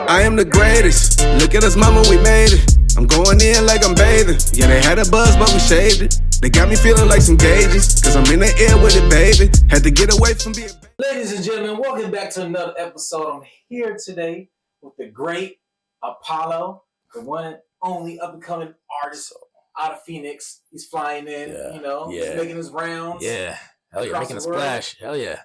I am the greatest. Look at us, mama, we made it. I'm going in like I'm bathing. Yeah, they had a buzz, but we shaved it. They got me feeling like some gauges, cause I'm in the air with it, baby. Had to get away from being... Ladies and gentlemen, welcome back to another episode. I'm here today with the great Apollo, the one and only up-and-coming artist out of Phoenix. He's flying in, he's making his rounds. Yeah. Hell yeah, making a splash. Hell yeah.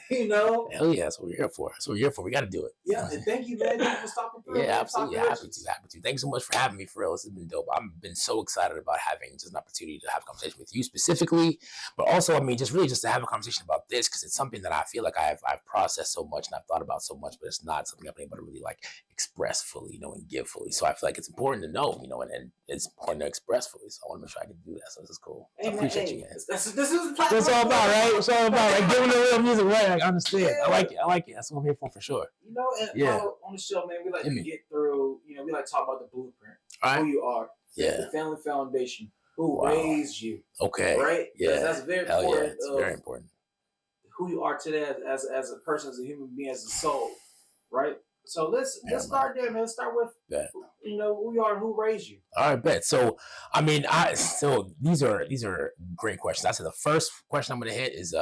Hell yeah, that's what we're here for. That's what we're here for. We got to do it. Yeah, and thank you, man, for stopping through. Yeah, absolutely. Happy to. Thanks so much for having me, for real. This has been dope. I've been so excited about having just an opportunity to have a conversation with you specifically, but also, I mean, just to have a conversation about this, because it's something that I feel like I've processed so much and I've thought about so much, but it's not something I've been able to really like express fully, and give fully. So I feel like it's important to know, and it's important to express fully. So I want to make sure I can do that. So this is cool. Hey, I appreciate you, man. This is what it's all about, right? It's all about like giving the real music away. Like, I understand. Yeah. I like it. That's what I'm here for sure. On the show, man, we like to get through. We like to talk about the blueprint, who you are, the family foundation, who raised you. Okay. Right. Yeah. That's very important. Yeah. It's very important. Who you are today as a person, as a human being, as a soul, right? So let's start there, man. Let's start with who you are and who raised you. All right, bet. So I mean, these are great questions. I said the first question I'm gonna hit is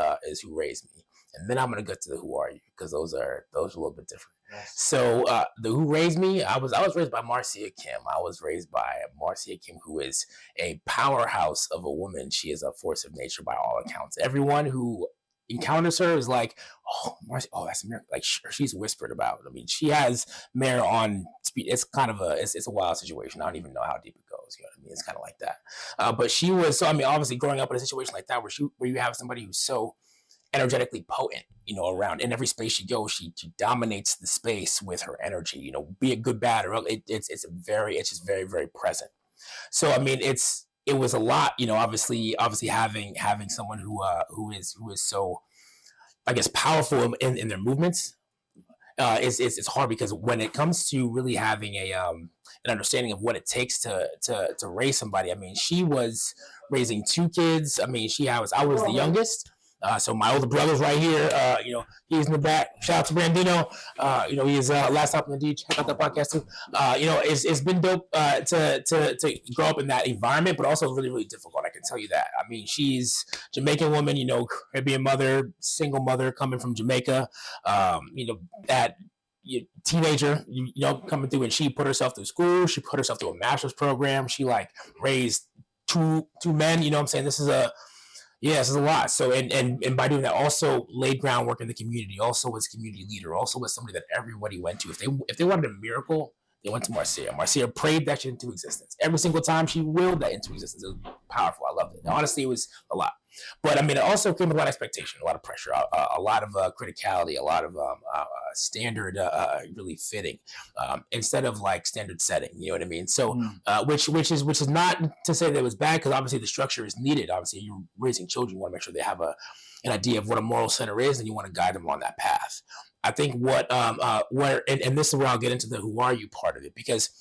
who raised me, and then I'm gonna get to the who are you, because those are a little bit different. Yes. So the who raised me, I was raised by Marcia Kim. I was raised by Marcia Kim, who is a powerhouse of a woman. She is a force of nature by all accounts. Everyone who encounters her is like, oh, Marcy, oh, that's Mary. Like she's whispered about. I mean, she has Mary on speed. It's kind of it's a wild situation. I don't even know how deep it goes. You know what I mean? It's kind of like that. But she was, so I mean, obviously growing up in a situation like that where you have somebody who's so energetically potent, around in every space she goes, she dominates the space with her energy. Be it good, bad, or it's just very, very present. So I mean, it was a lot, obviously having someone who is so, I guess, powerful in their movements. It's hard, because when it comes to really having an understanding of what it takes to raise somebody. I mean, she was raising 2 kids. I mean, I was the youngest. So my older brother's right here. He's in the back. Shout out to Brandino. He's last up in the D. Check out that podcast too. It's been dope to grow up in that environment, but also really, really difficult. I can tell you that. I mean, she's Jamaican woman. Caribbean mother, single mother, coming from Jamaica. That teenager, coming through, and she put herself through school. She put herself through a master's program. She raised two men. You know what I'm saying? This is a lot. So, and by doing that, also laid groundwork in the community, also was a community leader, also was somebody that everybody went to. If they wanted a miracle, they went to Marcia. Marcia prayed that shit into existence. Every single time she willed that into existence. It was powerful. I loved it. And honestly, it was a lot. But I mean, it also came with a lot of expectation, a lot of pressure, a lot of criticality, a lot of standard really fitting, instead of like standard setting. You know what I mean? So, which is not to say that it was bad, because obviously the structure is needed. Obviously, you're raising children, you want to make sure they have an idea of what a moral center is, and you want to guide them on that path. I think and this is where I'll get into the who are you part of it, because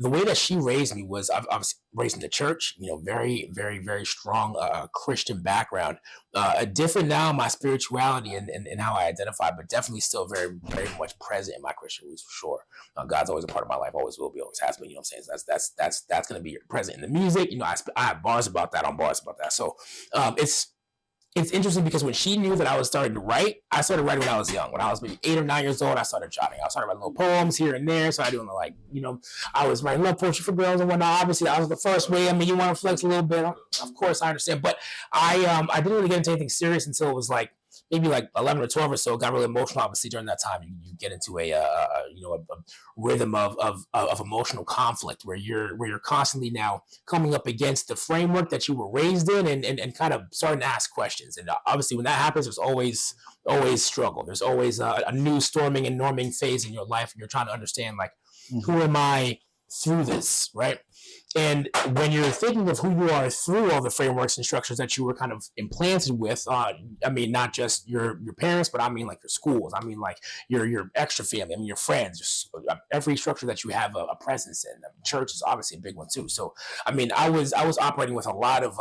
the way that she raised me was, I was raised in the church, very, very, very strong Christian background. Different now in my spirituality and how I identify, but definitely still very, very much present in my Christian roots, for sure. God's always a part of my life, always will be, always has been. You know what I'm saying? So that's going to be present in the music. I have bars about that on bars about that. So it's interesting, because when she knew that I was starting to write, I started writing when I was young. When I was maybe 8 or 9 years old, I started jotting. I started writing little poems here and there. So I doing I was writing love poetry for girls and whatnot. Obviously, that was the first way. I mean, you want to flex a little bit. Of course, I understand. But I didn't really get into anything serious until it was maybe 11 or 12 or so. Got really emotional. Obviously, during that time, you get into a rhythm of emotional conflict where you're constantly now coming up against the framework that you were raised in, and kind of starting to ask questions. And obviously, when that happens, there's always struggle. There's always a new storming and norming phase in your life, and you're trying to understand who am I through this, right? And when you're thinking of who you are through all the frameworks and structures that you were kind of implanted with, I mean, not just your parents, but I mean your schools. I mean your extra family. I mean your friends. Just every structure that you have a presence in. I mean, church is obviously a big one too. So I mean, I was operating with a lot of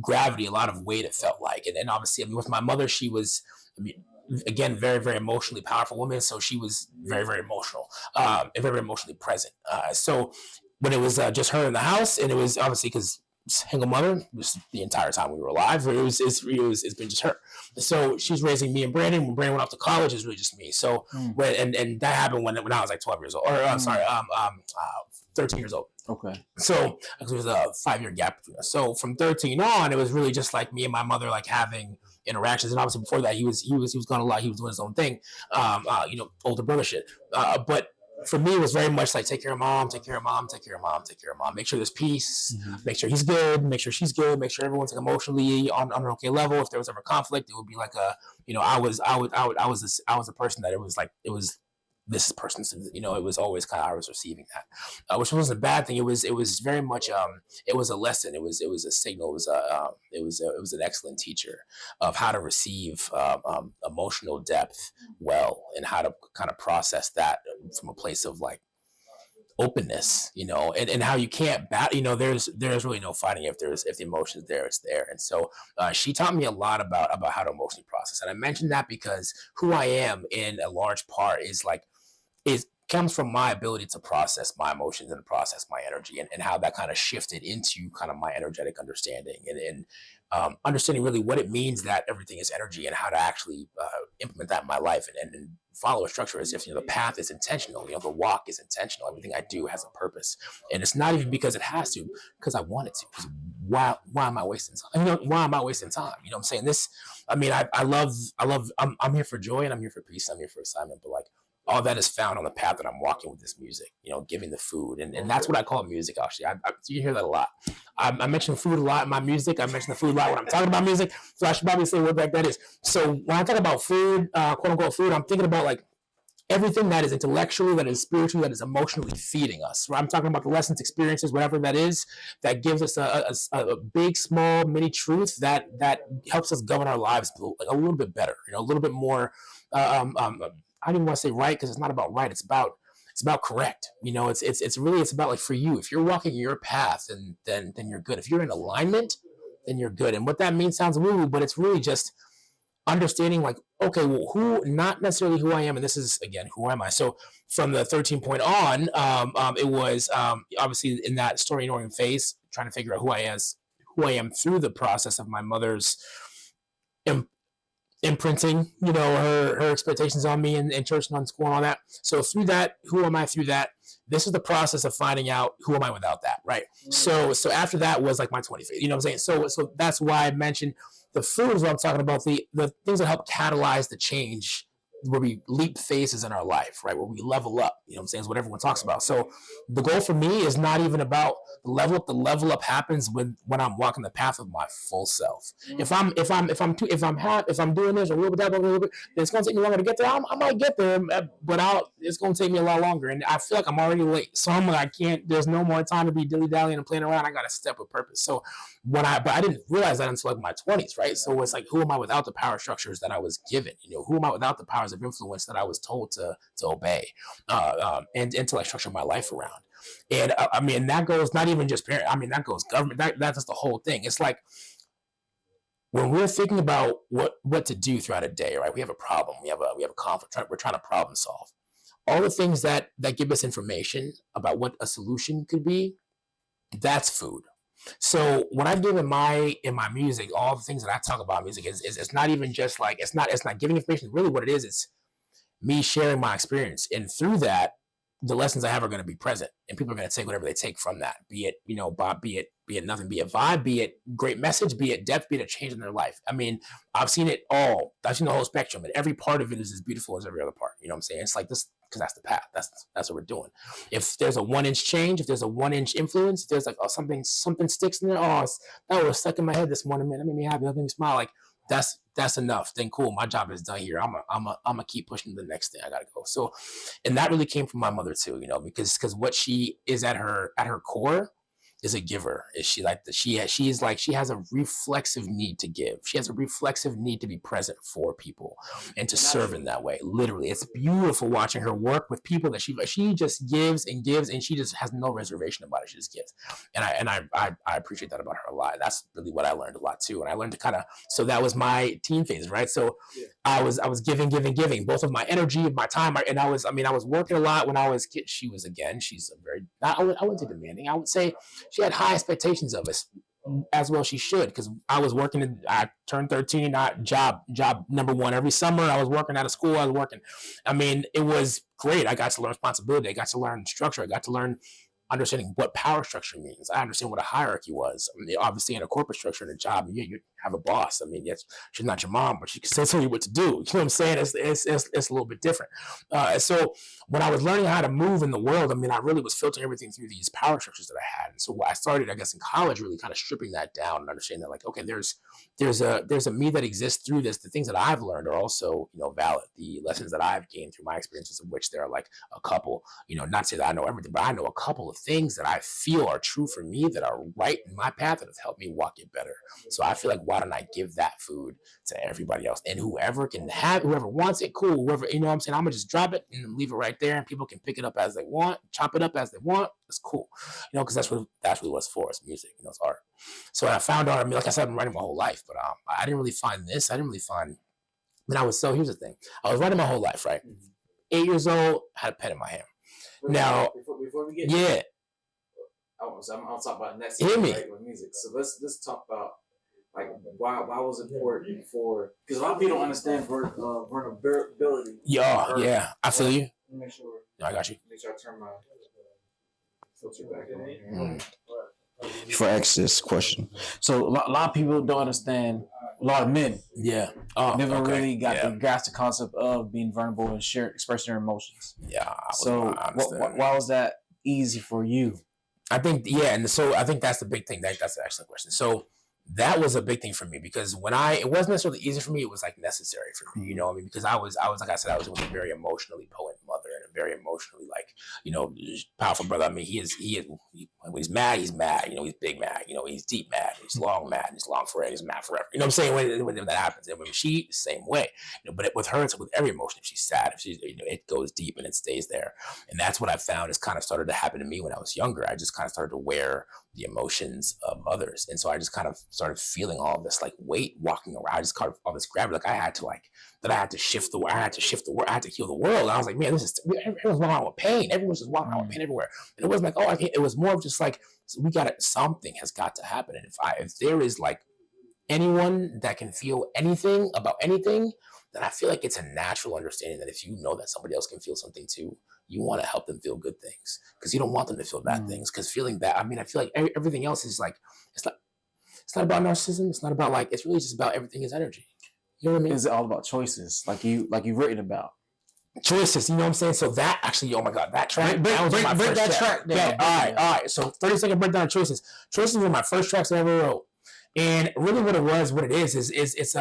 gravity, a lot of weight. It felt like, and obviously, I mean, with my mother, she was. I mean, again, very, very emotionally powerful woman. So she was very, very emotional, and very, very emotionally present. So when it was just her in the house, and it was obviously because single mother just the entire time we were alive, it's been just her. So she's raising me and Brandon. When Brandon went off to college, it's really just me. So when and that happened when I was like 12 years old, or 13 years old. Okay. So there was a 5-year gap between us. So from 13 on, it was really just like me and my mother like having interactions. And obviously before that, he was gone a lot. He was doing his own thing, older brother shit. But for me, it was very much like take care of mom, take care of mom, take care of mom, take care of mom. Make sure there's peace. Make sure he's good. Make sure she's good. Make sure everyone's like emotionally on an okay level. If there was ever conflict, it would be like I was a person that it was this person's, it was always kind of, I was receiving that, which wasn't a bad thing. It was very much, it was a lesson. It was a signal. It was an excellent teacher of how to receive emotional depth well, and how to kind of process that from a place of like openness, and how you can't there's really no fighting. If the emotion is there, it's there. And so she taught me a lot about how to emotionally process. And I mentioned that because who I am in a large part is comes from my ability to process my emotions and process my energy, and how that kind of shifted into kind of my energetic understanding, and understanding really what it means that everything is energy, and how to actually implement that in my life, and follow a structure as if the path is intentional, the walk is intentional, everything I do has a purpose, and it's not even because it has to, because I want it to. Because why am I wasting time? Why am I wasting time? I'm saying this. I mean, I love. I'm here for joy, and I'm here for peace. I'm here for excitement, but like, all that is found on the path that I'm walking with this music, giving the food. And that's what I call music, actually. You hear that a lot. I mention food a lot in my music. I mention the food a lot when I'm talking about music. So I should probably say what that is. So when I talk about food, quote unquote food, I'm thinking about like everything that is intellectually, that is spiritually, that is emotionally feeding us. Right? I'm talking about the lessons, experiences, whatever that is, that gives us a big, small, mini truth that helps us govern our lives a little bit better, a little bit more, I don't even want to say right, because it's not about right. It's about correct. It's about like, for you, if you're walking your path, then you're good. If you're in alignment, then you're good. And what that means sounds woo, but it's really just understanding like, okay, well, not necessarily who I am. And this is, again, who am I? So from the 13 point on, it was obviously in that story-oriented phase, trying to figure out who I am through the process of my mother's imprinting, her expectations on me in church and on school and all that. So through that, who am I through that? This is the process of finding out who am I without that, right? So after that was like my 20th phase, what I'm saying? So that's why I mentioned the food is what I'm talking about, the things that help catalyze the change, where we leap phases in our life, right? Where we level up, what I'm saying, is what everyone talks about. So the goal for me is not even about the level up. The level up happens when I'm walking the path of my full self. If I'm doing this a little bit, then it's gonna take me longer to get there. I might get there, but it's gonna take me a lot longer, and I feel like I'm already late. So I'm like, I can't. There's no more time to be dilly dallying and playing around. I got to step with purpose. So but I didn't realize that until like my 20s, right? So it's like, who am I without the power structures that I was given? Who am I without the powers of influence that I was told to obey, and to like structure my life around? And I mean, that goes not even just parent. I mean, that goes government. That's the whole thing. It's like, when we're thinking about what to do throughout a day, right? We have a problem. We have a conflict. We're trying to problem solve. All the things that give us information about what a solution could be, that's food. So what I give in my music, all the things that I talk about in music is it's not even just like, it's not giving information. Really what it is, it's me sharing my experience. And through that, the lessons I have are going to be present, and people are going to take whatever they take from that. Be it, be it nothing, be it vibe, be it great message, be it depth, be it a change in their life. I mean, I've seen it all. I've seen the whole spectrum, and every part of it is as beautiful as every other part. You know what I'm saying? It's like this, because that's the path. That's what we're doing. If there's a 1-inch change, if there's a 1-inch influence, if there's like, oh, something sticks in there. Oh, that was stuck in my head this morning, man. That made me happy. That made me smile. Like, that's enough. Then cool, my job is done here. I'm gonna keep pushing to the next thing. I gotta go. So, and that really came from my mother too, because what she is at her core is a giver. Is she like she has a reflexive need to give. She has a reflexive need to be present for people and to serve in that way. Literally, it's beautiful watching her work with people that she just gives and gives, and she just has no reservation about it. She just gives, and I appreciate that about her a lot. That's really what I learned a lot too. And I learned to kind of, so that was my teen phase, right? So I was giving, both of my energy, my time, and I was working a lot when I was kid. She's a very, I wouldn't say demanding. I would say she had high expectations of us, as well she should, because I was working. I turned 13. Job number one every summer. I was working out of school. I was working. I mean, it was great. I got to learn responsibility. I got to learn structure. I got to learn understanding what power structure means. I understand what a hierarchy was. I mean, obviously, in a corporate structure, in a job, you have a boss. I mean, yes, she's not your mom, but she can tell you what to do. You know what I'm saying? It's a little bit different. So when I was learning how to move in the world, I mean, I really was filtering everything through these power structures that I had. And so I started, I guess, in college, really kind of stripping that down and understanding that, like, okay, there's a me that exists through this. The things that I've learned are also, valid. The lessons that I've gained through my experiences, of which there are like a couple, not to say that I know everything, but I know a couple of things that I feel are true for me, that are right in my path, that have helped me walk it better. So I feel like, why don't I give that food to everybody else? And whoever wants it, cool. Whoever, I'm saying, I'm gonna just drop it and leave it right there, and people can pick it up as they want, chop it up as they want. It's cool, because that's really what it's for. It's music, it's art. So I found art. I mean, like I said, I've been writing my whole life, but I didn't really find this. I didn't really find. Here's the thing. I was writing my whole life, right? 8 years old, had a pen in my hand. Now, before we get I'm gonna talk about next with music. So let's talk about, like, why was it important for, because a lot of people don't understand vulnerability. Yeah, I feel you. Make sure. No, I got you. Make sure I turn my filter back on. Before I ask this question, So a lot of people don't understand. A lot of men, never really got the grasp the concept of being vulnerable and expressing their emotions. Yeah. So why was that easy for you? I think, and so I think that's the big thing. That's an excellent question. So that was a big thing for me, because it wasn't necessarily easy for me. It was like necessary for me, because I was like I said, I was with a very emotionally potent mother and a very emotionally, like, powerful brother. I mean, when he's mad, he's mad. He's big mad. He's deep mad. He's long mad. He's long forever. He's mad forever. You know what I'm saying? When that happens, and when she, same way. But with her, it's with every emotion. If she's sad, if she's, it goes deep and it stays there. And that's what I found is kind of started to happen to me when I was younger. I just kind of started to wear the emotions of others, and so I just kind of started feeling all this like weight walking around. I just caught all this gravity, like I had to shift the world. I had to heal the world. And I was like, man, everyone's walking around with pain. Everyone's just walking around with pain everywhere. And it wasn't like, it was more of just like, something has got to happen. And if there is like anyone that can feel anything about anything, then I feel like it's a natural understanding that if you know that somebody else can feel something too, you want to help them feel good things, because you don't want them to feel bad things. Because feeling bad, I feel like everything else is like, it's not about narcissism. It's not about, like, it's really just about everything is energy. You know what I mean? Is it all about choices, like you've written about? Choices, you know what I'm saying? So that actually, oh my God, that track. Break that track down. Okay, all right. So 30-second breakdown of Choices. Choices were my first tracks I ever wrote. And really what it is it's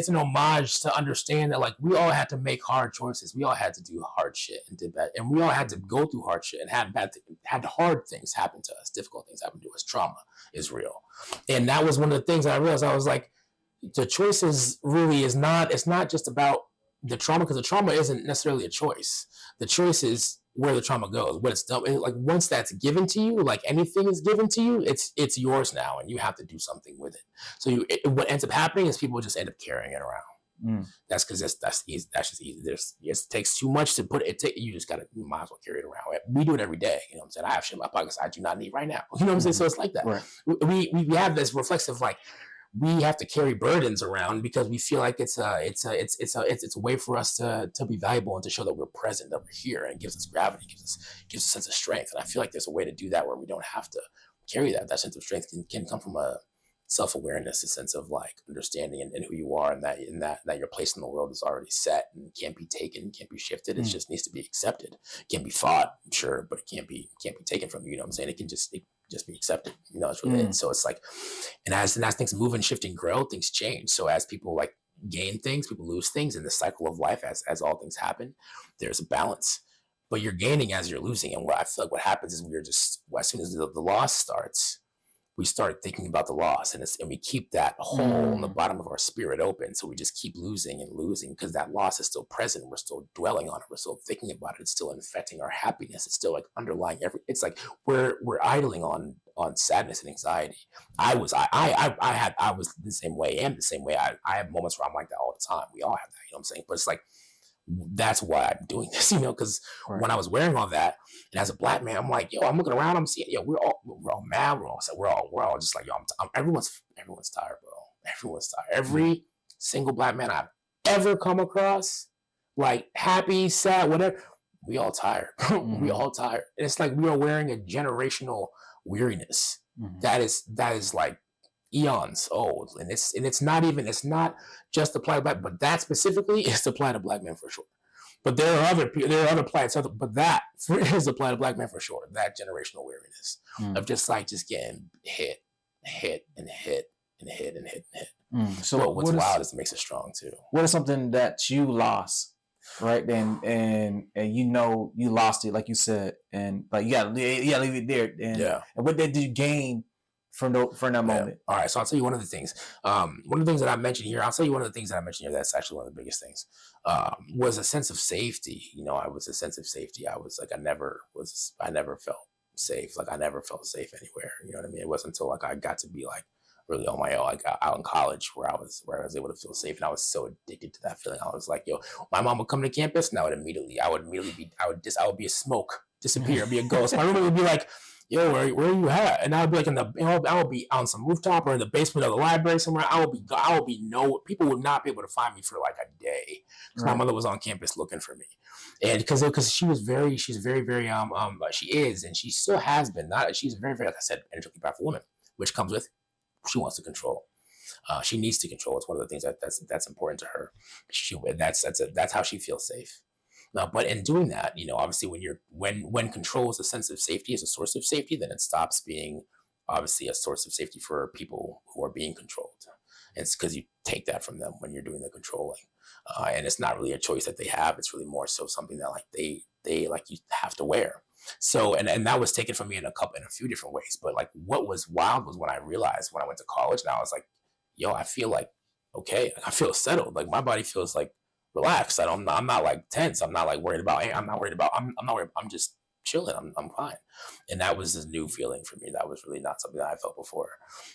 an homage to understand that, like, we all had to make hard choices. We all had to do hard shit and did that. And we all had to go through hard shit and had hard things happen to us, difficult things happen to us. Trauma is real. And that was one of the things I realized. I was like, the choices really it's not just about the trauma, because the trauma isn't necessarily a choice. The choice is where the trauma goes, what it's done. Like, once that's given to you, like anything is given to you, it's yours now, and you have to do something with it. So what ends up happening is people just end up carrying it around. That's because that's easy. That's just easy. It takes too much to put it. You might as well carry it around. We do it every day. You know what I'm saying? I have shit in my pockets I do not need right now. You know what I'm saying? So it's like that. Right. We have this reflexive, like, we have to carry burdens around because we feel like it's a way for us to be valuable and to show that we're present, that we're here, and it gives us gravity, gives us a sense of strength. And I feel like there's a way to do that where we don't have to carry that. That sense of strength can come from a self-awareness, a sense of, like, understanding and who you are, and that your place in the world is already set and can't be taken, can't be shifted. It just needs to be accepted. It can be fought, sure, but it can't be taken from you. You know what I'm saying? It can just be accepted. It's really it. So it's like, and as things move and shift and grow, things change. So as people, like, gain things, people lose things in the cycle of life. As all things happen, there's a balance. But you're gaining as you're losing. And what I feel like what happens is as soon as the loss starts, we start thinking about the loss, and we keep that hole in the bottom of our spirit open. So we just keep losing and losing because that loss is still present. We're still dwelling on it. We're still thinking about it. It's still infecting our happiness. It's still like underlying it's like we're idling on sadness and anxiety. I was the same way. I am the same way. I have moments where I'm like that all the time. We all have that, you know what I'm saying? But it's like, that's why I'm doing this, because when I was wearing all that, and as a black man, I'm like, yo, I'm looking around, I'm seeing, we're all mad, we're all just like, yo, everyone's tired, bro. Everyone's tired. Every single black man I've ever come across, like happy, sad, whatever, we all tired. We all tired. And it's like we are wearing a generational weariness that is like eons old, and it's not just applied to black, but that specifically is applied to black men for sure. But there are other plights, but that is applied to black men for sure. That generational weariness of just getting hit and hit and hit and hit and hit. So what's wild is it makes it strong too. What is something that you lost, right? And you lost it, like you said, and like you gotta leave it there. And what did you gain from that moment? All right, so I'll tell you one of the things. One of the things that I mentioned here, that's actually one of the biggest things, was a sense of safety. I was a sense of safety. I was like, I never felt safe. Like I never felt safe anywhere. You know what I mean? It wasn't until like I got to be like really on my own, like out in college, where I was able to feel safe, and I was so addicted to that feeling. I was like, yo, my mom would come to campus, and I would immediately be a smoke, disappear, be a ghost. My roommate would be like, yo, where are you at? And I would be like I would be on some rooftop or in the basement of the library somewhere. People would not be able to find me for like a day because my mother was on campus looking for me, and because she is very, she is, and she still has been. She's a very, very, like I said, energetically powerful woman, which comes with she wants to control. She needs to control. It's one of the things that's important to her. That's how she feels safe. But in doing that, obviously when control is a sense of safety, is a source of safety, then it stops being obviously a source of safety for people who are being controlled. It's because you take that from them when you're doing the controlling, and it's not really a choice that they have. It's really more so something that like they like you have to wear. So and that was taken from me in a few different ways. But like what was wild was when I realized when I went to college, and I was like, yo, I feel like okay, I feel settled. Like my body feels like relaxed. I'm not like tense. I'm not like worried about. I'm not worried. I'm just chilling. I'm fine. And that was this new feeling for me. That was really not something that I felt before.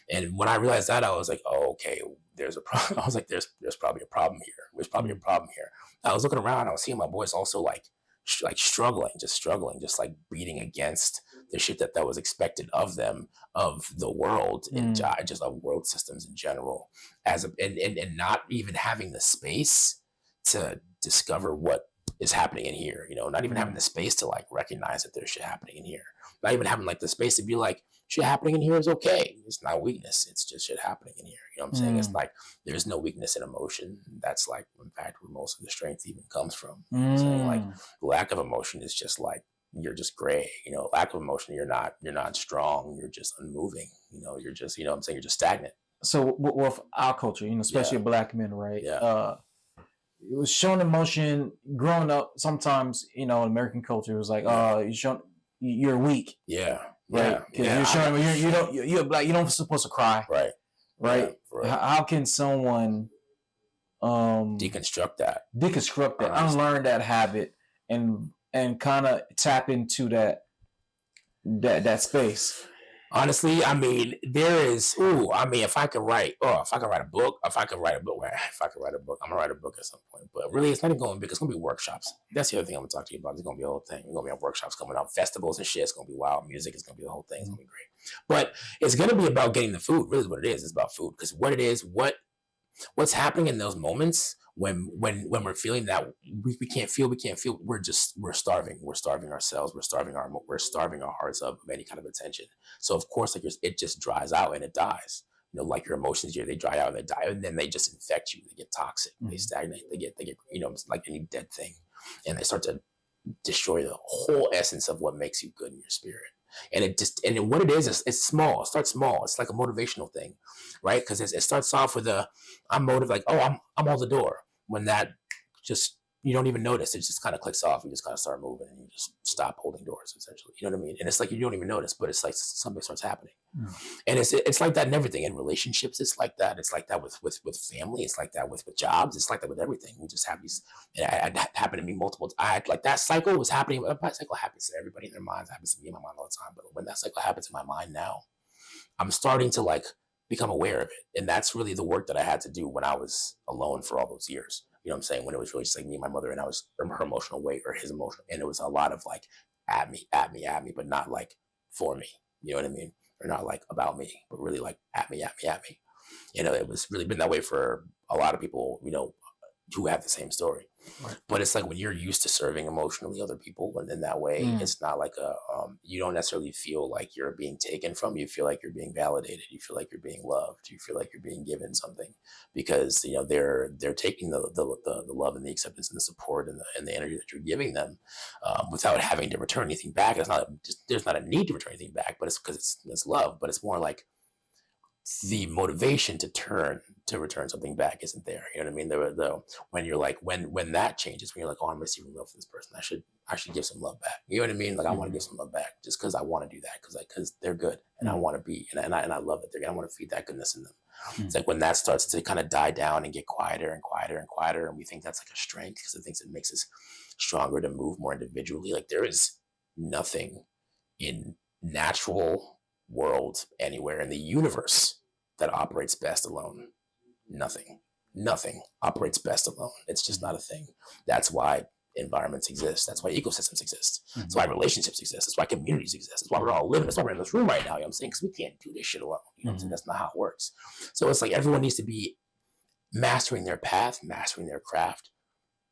And when I realized that, I was like, oh, okay, there's a problem. I was like, there's probably a problem here. There's probably a problem here. I was looking around. I was seeing my boys also like struggling, just like beating against the shit that was expected of them, of the world, and just of world systems in general, and not even having the space to discover what is happening in here, not even having the space to like recognize that there's shit happening in here, not even having like the space to be like, shit happening in here is okay. It's not weakness. It's just shit happening in here. You know what I'm saying? It's like, there's no weakness in emotion. That's like, in fact, where most of the strength even comes from. Saying like lack of emotion is just like, you're just gray, lack of emotion. You're not strong. You're just unmoving. You're just, what I'm saying? You're just stagnant. So with our culture, especially black men, right? It was showing emotion growing up. Sometimes, in American culture, it was like, you're weak. Yeah. Right. Because you're showing you're black. You don't supposed to cry. Right. How can someone deconstruct that, unlearn that habit, and kind of tap into that space? Honestly, I mean, if I could write a book, I'm gonna write a book at some point. But really, it's not even going to be, it's going to be workshops. That's the other thing I'm going to talk to you about. There's going to be a whole thing. There's going to be workshops coming up, festivals and shit. It's going to be wild. Music is going to be the whole thing. It's going to be great. But it's going to be about getting the food. Really, what it is. It's about food. Because what it is, what's happening in those moments when we're feeling that we can't feel, we're starving ourselves, we're starving our hearts of any kind of attention. So of course, like it just dries out and it dies. Like your emotions here, they dry out and they die, and then they just infect you. They get toxic, they stagnate, they get like any dead thing, and they start to destroy the whole essence of what makes you good in your spirit. And what it is it's small. It starts small. It's like a motivational thing, right? Because it starts off with I'm motivated, like, oh, I'm on the door. When that just you don't even notice. It just kind of clicks off. You just kind of start moving and you just stop holding doors, essentially. You know what I mean? And it's like you don't even notice, but it's like something starts happening. And it's like that in everything. In relationships, it's like that. It's like that with family. It's like that with jobs. It's like that with everything. We just have these. And it happened to me multiple times. I had like that cycle was happening. That cycle happens to everybody in their minds. It happens to me in my mind all the time. But when that cycle happens in my mind now, I'm starting to like become aware of it. And that's really the work that I had to do when I was alone for all those years. You know what I'm saying? When it was really just like me and my mother, and I was her emotional weight or his emotional, and it was a lot of like at me, but not like for me. You know what I mean? Or not like about me, but really like at me. You know, it was really been that way for a lot of people, you know, who have the same story. Right. But it's like when you're used to serving emotionally other people, and in that way, it's not like you don't necessarily feel like you're being taken from. You feel like you're being validated. You feel like you're being loved. You feel like you're being given something, because you know they're taking the love and the acceptance and the support and the energy that you're giving them, without having to return anything back. It's not there's not a need to return anything back, but it's because it's love. But it's more like the motivation to return something back isn't there. You know what I mean? The when you're like when that changes, when you're like, oh, I'm receiving love from this person, I should give some love back. You know what I mean? Like I want to give some love back just because I want to do that, because they're good and I want to be and I love that they're good. I want to feed that goodness in them. It's like when that starts to kind of die down and get quieter and quieter and quieter, and we think that's like a strength because it thinks it makes us stronger to move more individually. Like there is nothing in natural world anywhere in the universe that operates best alone. Nothing operates best alone. It's just not a thing. That's why environments exist. That's why ecosystems exist. That's why relationships exist. That's why communities exist. That's why we're all living. That's why we're in this room right now. You know what I'm saying? Because we can't do this shit alone. You know what I'm saying? That's not how it works. So it's like everyone needs to be mastering their path, mastering their craft,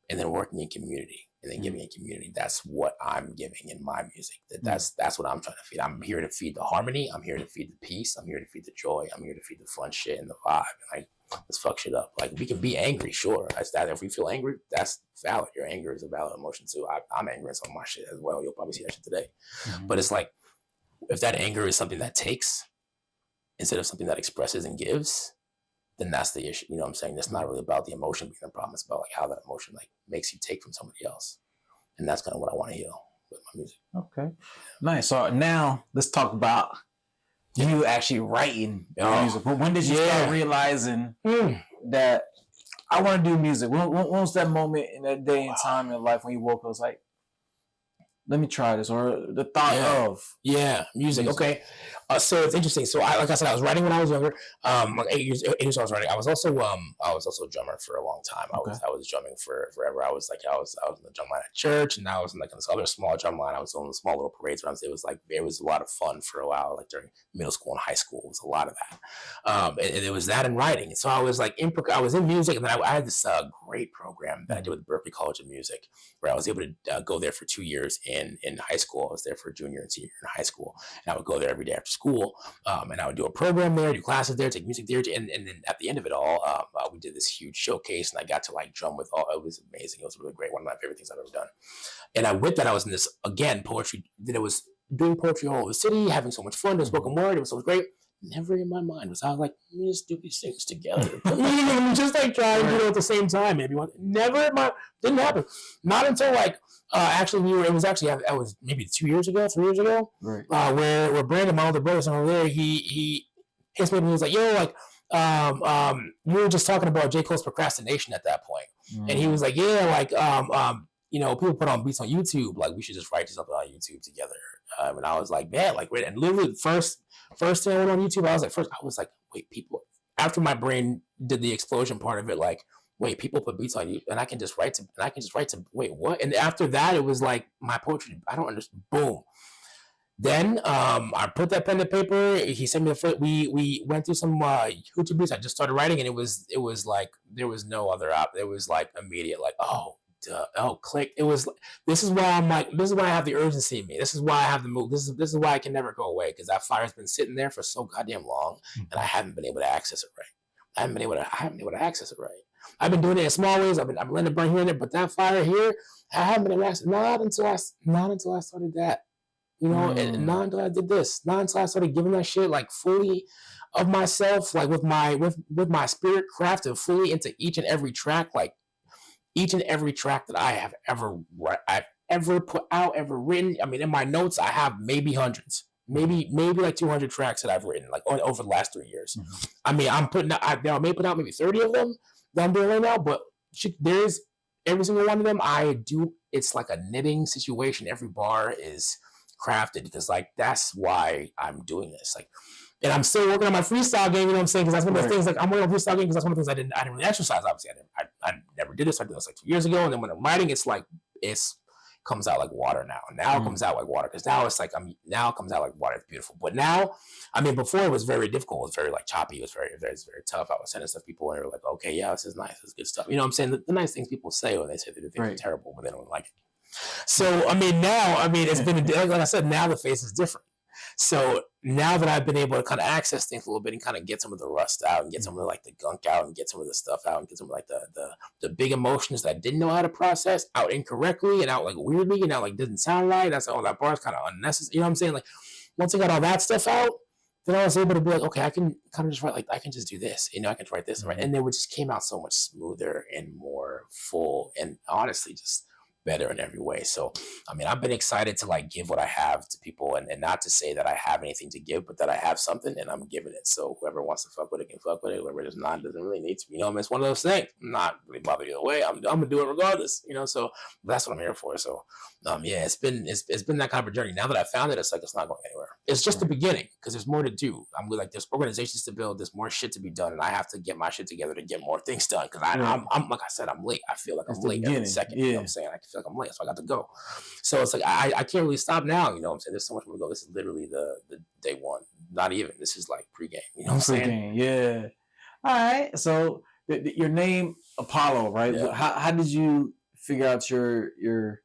and then working in community. And then giving in community. That's what I'm giving in my music. That's what I'm trying to feed. I'm here to feed the harmony. I'm here to feed the peace. I'm here to feed the joy. I'm here to feed the fun shit and the vibe. Like, let's fuck shit up. Like, we can be angry, sure. That's that. If we feel angry, that's valid. Your anger is a valid emotion too. I'm angry in some of my shit as well. You'll probably see that shit today. But it's like, if that anger is something that takes instead of something that expresses and gives, then that's the issue. You know what I'm saying? It's not really about the emotion being the problem. It's about like how that emotion like makes you take from somebody else. And that's kind of what I want to heal with my music. Okay. Nice. So now let's talk about you actually writing music. When did you start realizing that I want to do music? When was that moment in that day and time in life when you woke up, was like, let me try this, or the thought of music. Okay, so it's interesting. So like I said, I was writing when I was younger. Like 8 years I was writing. I was also a drummer for a long time. I was drumming for forever. I was in the drum line at church, and I was in like this other small drum line. I was on the small little parades around. It was a lot of fun for a while. Like during middle school and high school, it was a lot of that. And it was that and writing. And so I was like I was in music, and then I had this great program that I did with Berklee College of Music, where I was able to go there for 2 years. In high school, I was there for junior and senior in high school, and I would go there every day after school, and I would do a program there, do classes there, take music there, and then at the end of it all, we did this huge showcase, and I got to like drum with all. It was amazing. It was really great. One of my favorite things I've ever done. And with that, I was in this poetry. Then it was doing poetry all over the city, having so much fun. Doing spoken word. It was so great. Never in my mind was I was like, let's do these things together. Just like trying to do it at the same time. Maybe didn't happen. Not until like actually it was maybe 3 years ago, right? Where Brandon, my older brother, over there, he hits me and he was like, yo, like we were just talking about J. Cole's procrastination at that point. And he was like, yeah, like you know, people put on beats on YouTube, like we should just write something on YouTube together. And I was like, man, like, and literally first thing I went on YouTube, I was like, wait, people, after my brain did the explosion part of it, like, wait, people put beats on you, and I can just write to, wait, what? And after that, it was like my poetry, I don't understand, boom. Then I put that pen to paper. He sent me the first, we went through some YouTube beats. I just started writing, and it was like, there was no other option. It was like immediate, like, click. It was, this is why I have the urgency in me. This is why I have the move. This is why I can never go away, because that fire's been sitting there for so goddamn long, and I haven't been able to access it right. I haven't been able to access it right. I've been doing it in small ways. I'm letting it burn here and there, but that fire here, I haven't been able to access it. Not until I started that. You know, and not until I did this. Not until I started giving that shit like fully of myself, like with my spirit crafted fully into each and every track, like each and every track that I've ever put out, ever written. I mean, in my notes, I have maybe hundreds, maybe like 200 tracks that I've written like over the last 3 years. Mm-hmm. I mean, I may put out maybe 30 of them that I'm doing right now, but there's every single one of them I do. It's like a knitting situation. Every bar is crafted because like that's why I'm doing this. Like, and I'm still working on my freestyle game. You know what I'm saying? Because that's one of the things. Like I'm working on freestyle game because that's one of the things I didn't really exercise. Obviously, I never did this. I did this like 2 years ago, and then when I'm writing, it's comes out like water now. Now it comes out like water because now it's like now it comes out like water. It's beautiful. But now, I mean, before it was very difficult. It was very like choppy. It was very tough. I was sending stuff people and they were like, okay, yeah, this is nice. This is good stuff. You know what I'm saying? The nice things people say when they say that they're terrible, but they don't like it. So I mean, now it's been like I said. Now the face is different. So now that I've been able to kind of access things a little bit and kind of get some of the rust out and get some of the, like the gunk out and get some of the stuff out and get some of like the big emotions that I didn't know how to process out incorrectly and out like weirdly and out like didn't sound right. That's all that bar is kind of unnecessary. You know what I'm saying? Like once I got all that stuff out, then I was able to be like, okay, I can kind of just write, like I can just do this, you know, I can write this, right? And then it just came out so much smoother and more full and honestly just better in every way. So, I mean, I've been excited to like give what I have to people and not to say that I have anything to give, but that I have something and I'm giving it. So whoever wants to fuck with it can fuck with it. Whoever does not doesn't really need to. You know, I mean, it's one of those things. I'm not really bothered either way. I'm gonna do it regardless. You know, so that's what I'm here for. So, yeah, it's been that kind of a journey. Now that I found it, it's like it's not going anywhere. It's just the beginning because there's more to do. I'm like there's organizations to build. There's more shit to be done, and I have to get my shit together to get more things done. Because I'm like I said, I'm late. I feel like I'm late every second. You know what I'm saying? I feel like I'm late, so I got to go. So it's like I can't really stop now. You know what I'm saying? There's so much more to go. This is literally the day one. Not even. This is like pregame. You know what I'm saying? Yeah. All right. So your name Apollo, right? Yeah. How did you figure out your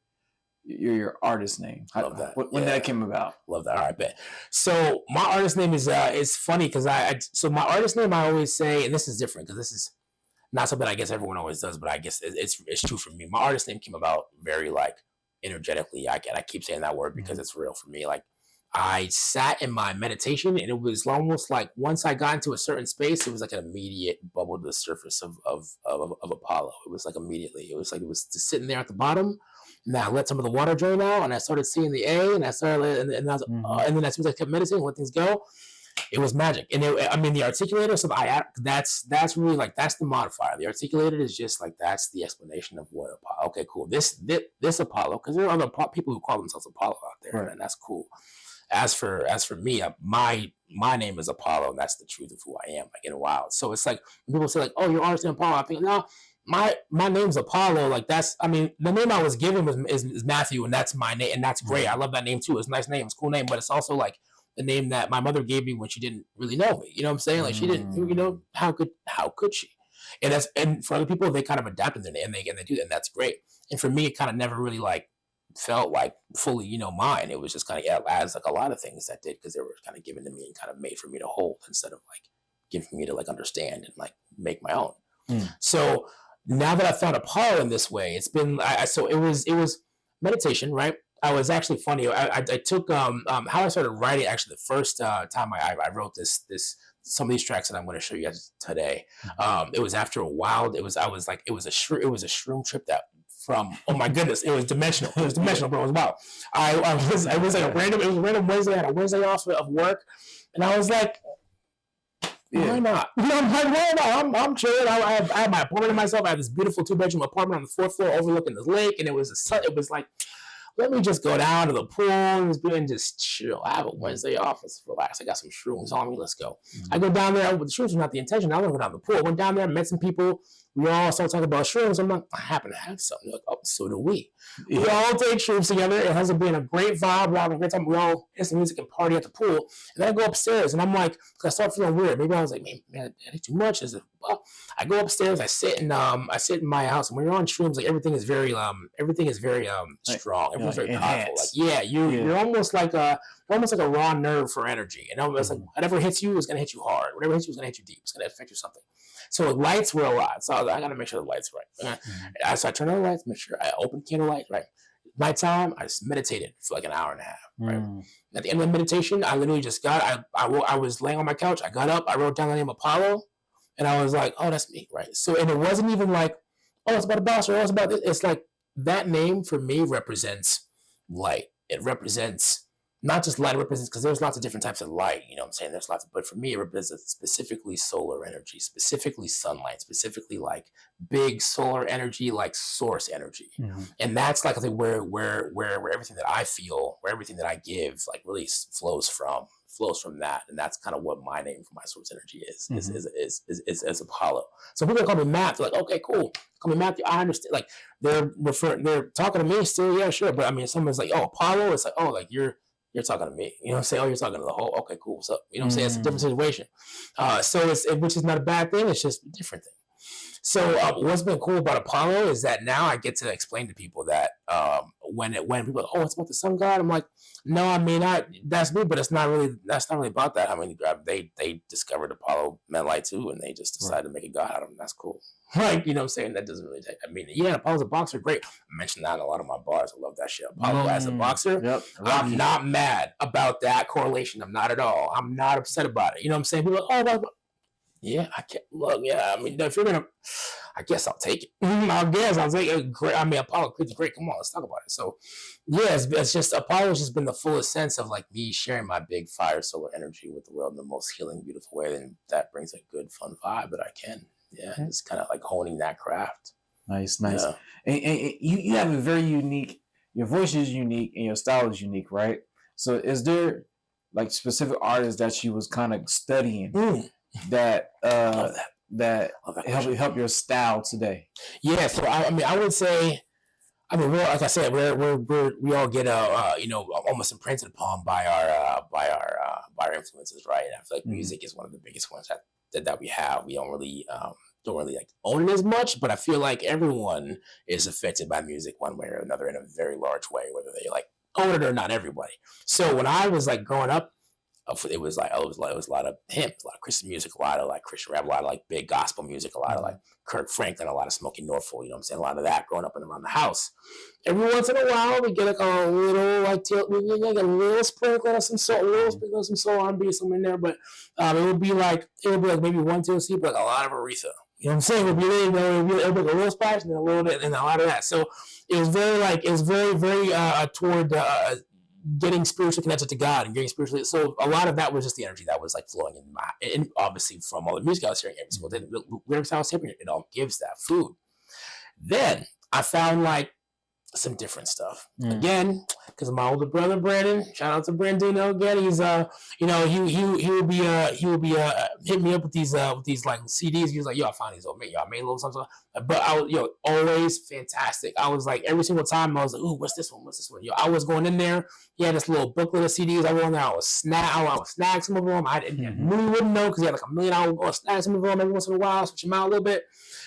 artist name? Love that. When that came about? Love that. All right, bet. So my artist name is funny because so my artist name I always say, and this is different because this is not something I guess everyone always does, but I guess it's true for me. My artist name came about very like energetically. I keep saying that word because it's real for me. Like I sat in my meditation and it was almost like once I got into a certain space, it was like an immediate bubble to the surface of Apollo. It was like immediately. It was just sitting there at the bottom. And I let some of the water drain out, and I started seeing the A, and I started, and then as soon as I kept meditating, let things go, it was magic. And the articulator, so that's really like that's the modifier. The articulator is just like that's the explanation of what Apollo. Okay, cool. This Apollo, because there are other people who call themselves Apollo out there, right. And that's cool. As for me, my name is Apollo, and that's the truth of who I am. Like in a while, so it's like when people say like, "Oh, you're artist Apollo," I think no. My name's Apollo. Like the name I was given is Matthew, and that's my name, and that's great. I love that name too. It's a nice name, it's a cool name, but it's also like the name that my mother gave me when she didn't really know me. You know what I'm saying? Like she didn't, you know, how could she? And for other people, they kind of adapted their name and they do that, and that's great. And for me, it kind of never really like felt like fully, you know, mine. It was just kind of as like a lot of things that did because they were kind of given to me and kind of made for me to hold instead of like giving me to like understand and like make my own. So now that I found Apollo in this way, it's been so it was meditation, right? I was actually funny. I took how I started writing. Actually, the first time I wrote this some of these tracks that I'm going to show you guys today. It was after a while. It was a shroom trip that from oh my goodness, it was dimensional. It was dimensional, bro. It was wild. It was a random Wednesday. I had a Wednesday off of work, and I was like, why not? You know, I'm like, why not? I'm chilling. I have my apartment to myself. I have this beautiful 2-bedroom apartment on the 4th floor overlooking the lake, and it was like, let me just go down to the pool and just chill. I have a Wednesday off. Let's relax. I got some shrooms on me. Let's go. I go down there. The shrooms was not the intention. I want to go down to the pool. I went down there, met some people. We all started talking about shrooms. I'm like, I happen to have some. They're like, oh, so do we. Yeah. We all take shrooms together. It has been a great vibe. We're having a great time. We all listen to music and party at the pool. And then I go upstairs, and I'm like, I start feeling weird. Maybe I was like, man, I did too much. I go upstairs. I sit in my house, and when you're on shrooms, like everything is very strong. Everything's very powerful. Like you're almost like a raw nerve for energy. And it's like whatever hits you is gonna hit you hard. Whatever hits you is gonna hit you deep. It's gonna affect you something. So lights were a lot. So I gotta make sure the lights right. So I turn on the lights, make sure I open candlelight, right? Nighttime, I just meditated for like an hour and a half, right? At the end of the meditation, I literally just I was laying on my couch, I got up, I wrote down the name Apollo, and I was like, oh, that's me, right? So, and it wasn't even like, oh, it's about a boss, or oh, it's about this. It's like that name for me represents light. It represents not just light, it represents, because there's lots of different types of light, you know what I'm saying? There's lots of, but for me, it represents specifically solar energy, specifically sunlight, specifically like big solar energy, like source energy. And that's like, I think where everything that I feel, where everything that I give, like really flows from that. And that's kind of what my name for my source energy is Apollo. So people call me Matt, they're like, okay, cool. Call me Matthew. I understand. Like they're talking to me still, yeah, sure. But I mean, someone's like, oh, Apollo, it's like, oh, like you're talking to me. You know what I'm saying? Oh, you're talking to the whole, okay, cool. What's up? You know what I'm saying? It's a different situation. So which is not a bad thing. It's just a different thing. So what's been cool about Apollo is that now I get to explain to people that when people are like, oh, it's about the sun god, I'm like, no, I mean, that's me, but that's not really about that. I mean, they discovered Apollo meant light too, and they just decided to make a god out of him. That's cool. Like, you know what I'm saying? That doesn't really take, I mean, yeah, Apollo's a boxer, great. I mentioned that in a lot of my bars. I love that shit. Apollo as a boxer, I'm not mad about that correlation. I'm not at all. I'm not upset about it. You know what I'm saying? People are like, oh, yeah, I can't look. Yeah, I mean, if you're gonna, I guess I'll take it. I'll take it. Great. I mean, Apollo Creed's great. Come on, let's talk about it. So, yeah, it's just Apollo's just been the fullest sense of like me sharing my big fire solar energy with the world in the most healing, beautiful way, and that brings a good, fun vibe that I can. Yeah, it's kind of like honing that craft. Nice. Yeah. And you have a very unique. Your voice is unique, and your style is unique, right? So, is there like specific artists that you was kind of studying? That help your style today? Yeah, so I mean, I would say, I mean, like I said, we all get almost imprinted upon by our influences, right? And I feel like music is one of the biggest ones that we have. We don't really like own it as much, but I feel like everyone is affected by music one way or another in a very large way, whether they like own it or not. Everybody. So when I was like growing up, it was a lot of hymns, a lot of Christian music, a lot of like Christian rap, a lot of like big gospel music, a lot of like Kirk Franklin, a lot of Smokey Norfolk, you know what I'm saying? A lot of that growing up and around the house. Every once in a while, we get like a little like a little sprinkle of some soul, R&B, something in there, but it would be like maybe one TLC, but like a lot of Aretha. You know what I'm saying? It would be like a little splash and then a little bit and a lot of that. So it was very toward getting spiritually connected to God and getting spiritually. So a lot of that was just the energy that was like flowing and obviously from all the music I was hearing every single day, the lyrics I was hearing, it all gives that food. Then I found like some different stuff again because my older brother Brandon, shout out to Brandino again. He's he would be hitting me up with these like CDs. He was like, yo, I found these old, I made a little something. But I was always fantastic. I was like every single time I was like, ooh, what's this one? Yo, I was going in there. He had this little booklet of CDs. I went in there. I would snag some of them. I really wouldn't know because he had like $1 million. I would snag some of them every once in a while, switch them out a little bit.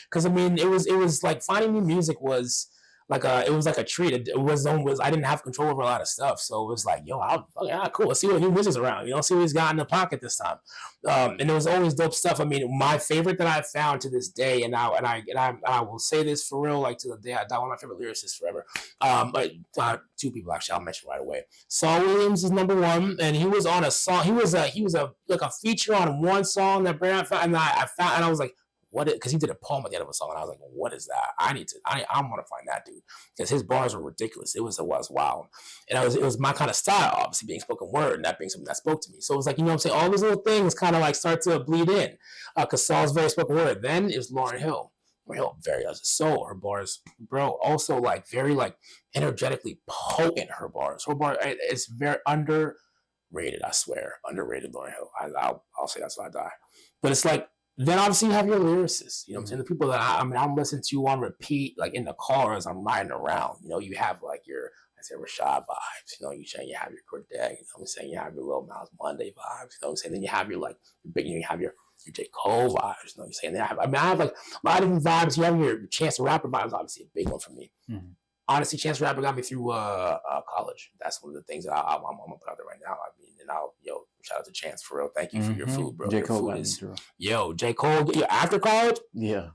Because I mean, it was like finding new music was like it was like a treat. It was I didn't have control over a lot of stuff, so it was like, yo, cool. Let's see what new music's around. You know, see what he's got in the pocket this time. And it was always dope stuff. I mean, my favorite that I've found to this day, and I will say this for real, like to the day I die, one of my favorite lyricists forever. But two people actually I'll mention right away. Saul Williams is number one, and he was on a song. He was like a feature on one song that Brandon found, and I was like, because he did a poem at the end of a song, and I was like, what is that? I want to find that dude, because his bars were ridiculous. It was wild. And it was my kind of style, obviously being spoken word, and that being something that spoke to me. So it was like, you know what I'm saying? All these little things kind of like start to bleed in, because Saul's very spoken word. Then it was Lauryn Hill. Lauryn Hill, very as a soul. Her bars, bro, also like very like energetically potent. Her bars, it's very underrated. I swear, underrated Lauryn Hill. I'll say that's why I die. But it's like, then obviously you have your lyricists, you know what I'm saying? The people that I'm listening to on repeat, like in the car as I'm riding around. You know, you have like your, I say Rashad vibes, you know, you have your Corday, you know what I'm saying? You have your Lil Miles Monday vibes, you know what I'm saying? Then you have your like, you have your J. Cole vibes, you know what I'm saying? I have like a lot of different vibes. You have your Chance the Rapper vibes, obviously a big one for me. Honestly, Chance the Rapper got me through college. That's one of the things that I'm gonna put out there right now. I mean, and shout out to Chance for real. Thank you for your food, bro. J. Cole J. Cole, after college. Yeah,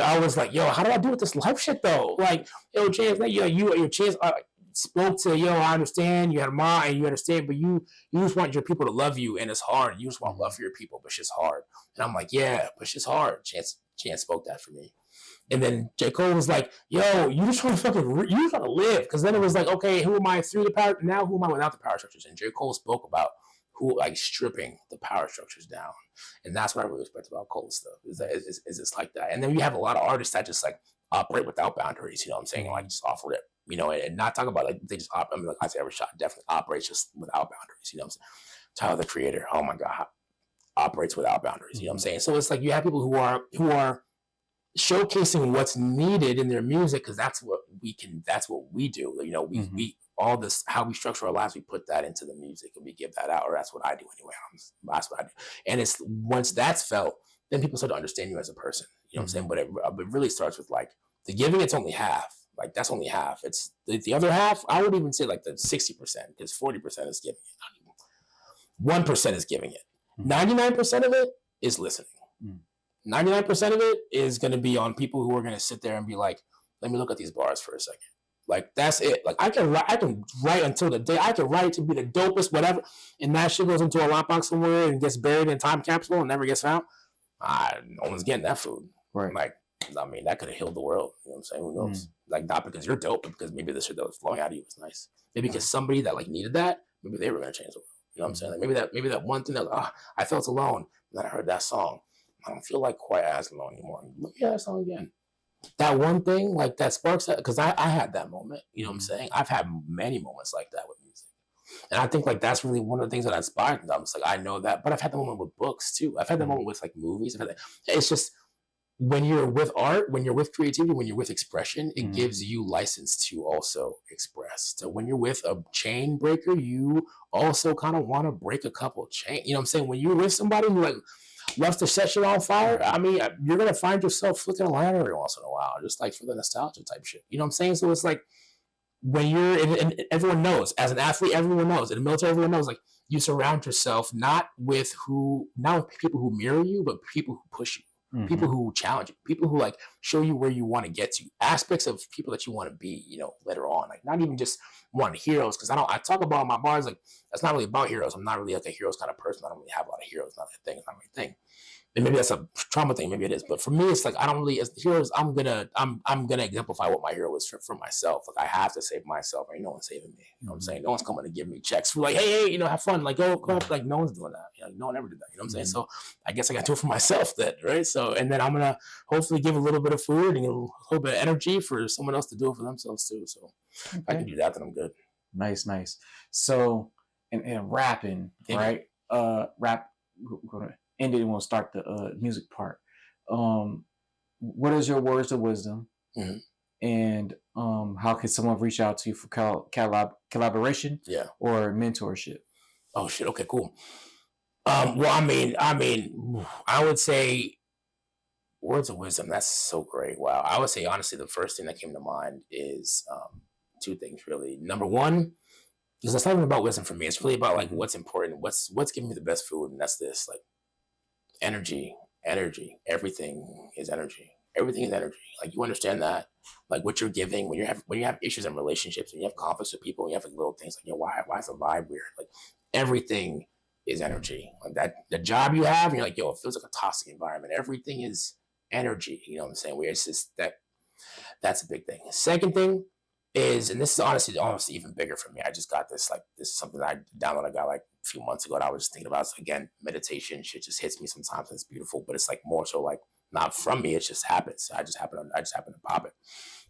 I was like, yo, how do I do with this life shit though? Like, yo, Chance, like, your Chance spoke to, I understand. You had a mom and you understand, but you just want your people to love you, and it's hard. You just want love for your people, but shit's hard. And I'm like, yeah, but shit's hard. Chance spoke that for me. And then J. Cole was like, yo, you just trying to you just trying to live. Because then it was like, okay, who am I through the power? Now who am I without the power structures? And J. Cole spoke about who like stripping the power structures down. And that's what I really respect about Cole's stuff, is that is it's like that. And then you have a lot of artists that just like operate without boundaries, you know what I'm saying? Like just off rip, you know, and not talk about like they just I mean, like Isaiah Rashad definitely operates just without boundaries, you know what I'm saying? Tyler the Creator, oh my God, operates without boundaries, you know what I'm saying? So it's like you have people who are showcasing what's needed in their music, because that's what we do, you know. We all this, how we structure our lives, we put that into the music and we give that out, or that's what I do anyway. That's what I do. And it's once that's felt, then people start to understand you as a person, you know what I'm saying? But it really starts with like the giving. It's only half, like that's only half. It's the other half, I would even say like the 60%, because 40% is giving it, 1% is giving it, 99% of it is listening. 99% of it is going to be on people who are going to sit there and be like, let me look at these bars for a second. Like, that's it. Like, I can write until the day, I can write to be the dopest, whatever, and that shit goes into a lockbox somewhere and gets buried in time capsule and never gets found. No one's getting that food. Right. Like, I mean, that could have healed the world. You know what I'm saying? Who knows? Like, not because you're dope, but because maybe the shit that was flowing out of you was nice. Maybe because somebody that, like, needed that, maybe they were going to change the world. You know what I'm saying? Like, maybe that one thing that, I felt alone, and then I heard that song. I don't feel like quite as alone anymore. Look at that song again. That one thing, like that sparks that, because I had that moment, you know what I'm saying? I've had many moments like that with music. And I think like that's really one of the things that inspired me. I'm just like, I know that, but I've had the moment with books too. I've had the moment with like movies. It's just when you're with art, when you're with creativity, when you're with expression, it gives you license to also express. So when you're with a chain breaker, you also kind of want to break a couple chain. You know what I'm saying? When you're with somebody who like loves to set shit on fire, I mean, you're going to find yourself flicking a line every once in a while, just like for the nostalgia type shit. You know what I'm saying? So it's like when you're, and everyone knows, as an athlete, everyone knows, in the military, everyone knows, like you surround yourself not with people who mirror you, but people who push you. People who challenge you, people who like show you where you want to get to, aspects of people that you want to be, you know, later on. Like not even just one heroes, because I talk about my bars like that's not really about heroes. I'm not really like a heroes kind of person. I don't really have a lot of heroes. Not that thing. It's not my thing. And maybe that's a trauma thing. Maybe it is. But for me, it's like I don't really, as heroes, I'm gonna exemplify what my hero is for myself. Like I have to save myself. Ain't no one's saving me. You know what I'm saying? No one's coming to give me checks for like, hey, you know, have fun. Like go up. Like no one's doing that. You know, no one ever did that. You know what I'm saying? So I guess I got to do it for myself then, right? So and then I'm gonna hopefully give a little bit of food and a little bit of energy for someone else to do it for themselves too. So if I can do that, then I'm good. Nice. So in rapping, right? Rap. And then we'll start the music part. What is your words of wisdom? And how can someone reach out to you for collaboration? Or mentorship? Oh shit. Okay, cool. Well, I mean, I would say words of wisdom. That's so great. Wow. I would say honestly, the first thing that came to mind is two things really. Number one, because it's not even about wisdom for me. It's really about like what's important, what's giving me the best food, and that's this like energy. Everything is energy. Everything is energy. Like you understand that, like what you're giving when you have issues in relationships, when you have conflicts with people, when you have like little things like, you know, why is the vibe weird? Like everything is energy. Like that, the job you have, and you're like, yo, it feels like a toxic environment. Everything is energy. You know what I'm saying? Where it's just that's a big thing. Second thing is, and this is honestly even bigger for me. I just got this, like, this is something that I downloaded, I got like a few months ago, and I was just thinking about, so again, meditation shit just hits me sometimes, and it's beautiful, but it's like more so like not from me, it just happens. I just happen to pop it.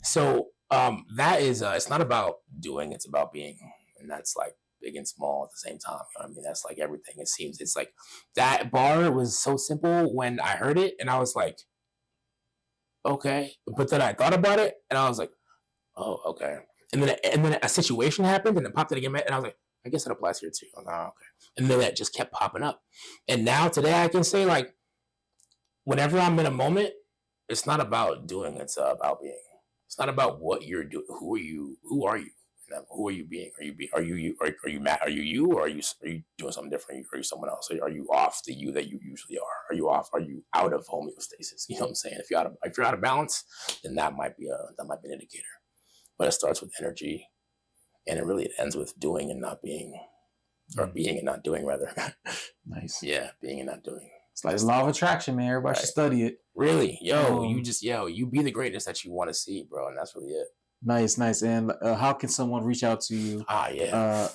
So that is, it's not about doing, it's about being, and that's like big and small at the same time. You know what I mean? That's like everything. It seems, it's like that bar was so simple when I heard it, and I was like, okay, but then I thought about it, and I was like, oh, okay. And then a situation happened, and it popped it again, and I was like, I guess it applies here too. Like, oh, okay. And then that just kept popping up. And now today I can say, like, whenever I'm in a moment, it's not about doing, it's about being. It's not about what you're doing. Who are you? Who are you? Who are you being? Are you mad? Are you, or are you doing something different? Are you someone else? Are you off the you that you usually are? Are you off? Are you out of homeostasis? You know what I'm saying? If you're out of balance, then that might be an indicator. But it starts with energy, and it really ends with doing and not being, or being and not doing, rather. Nice. Yeah, being and not doing. It's like the law of attraction, man. Everybody should study it. Really, you be the greatness that you want to see, bro, and that's really it. Nice. And how can someone reach out to you?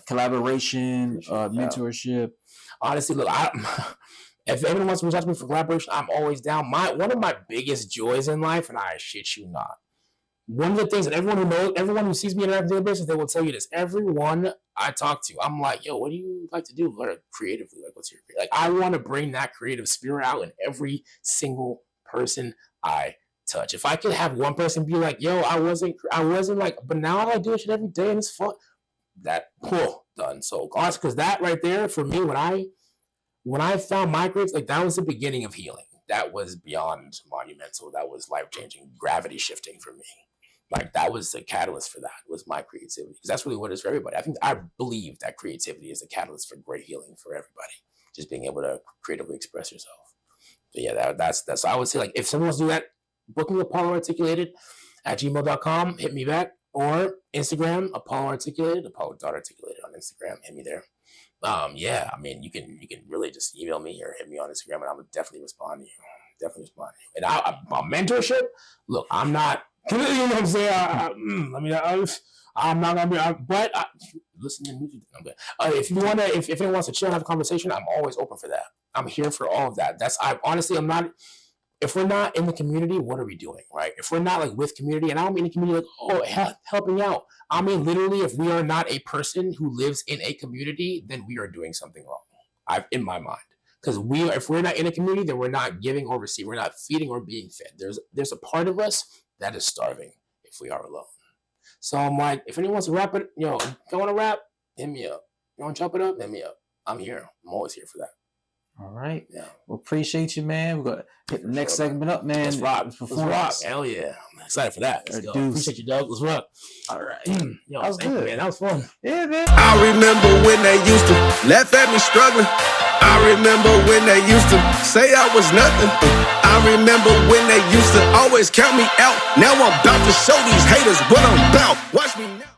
Collaboration, mentorship. Honestly, look, if anyone wants to reach out to me for collaboration, I'm always down. One of my biggest joys in life, and I shit you not, one of the things that everyone who sees me on an everyday basis, they will tell you this. Everyone I talk to, I'm like, yo, what do you like to do? Creatively, like, what's your I want to bring that creative spirit out in every single person I touch. If I could have one person be like, yo, I wasn't like, but now I do shit every day and it's fun. That done. So honestly, because that right there for me, when I found my creative, like that was the beginning of healing. That was beyond monumental. That was life-changing, gravity shifting for me. Like that was the catalyst for that, was my creativity. Because that's really what it is for everybody. I believe that creativity is the catalyst for great healing for everybody. Just being able to creatively express yourself. But yeah, that's I would say, like, if someone wants to do that, book me apolloarticulated at gmail.com, hit me back, or Instagram, apolloarticulated, apollo.articulated on Instagram, hit me there. You can really just email me or hit me on Instagram, and I would definitely respond to you. And my mentorship, look, I'm not, you know what I'm saying? I'm not gonna be, but listen to music. I'm good. If anyone wants to chill and have a conversation, I'm always open for that. I'm here for all of that. I'm not. If we're not in the community, what are we doing, right? If we're not like with community, and I don't mean the community like, helping out. I mean literally, if we are not a person who lives in a community, then we are doing something wrong. In my mind, because if we're not in a community, then we're not giving or receiving. We're not feeding or being fed. There's a part of us that is starving if we are alone. So I'm like, if anyone wants to rap it, if you want to rap, hit me up. You want to chop it up, hit me up. I'm here. I'm always here for that. All right. Yeah. Well, appreciate you, man. We're going to hit the next segment up, man. Let's rock. Hell yeah. I'm excited for that. Let's go. Appreciate you, Doug. Let's rock. All right. That was good. Man. That was fun. Yeah, man. I remember when they used to laugh at me struggling. I remember when they used to say I was nothing. I remember when they used to always count me out. Now I'm about to show these haters what I'm about. Watch me now.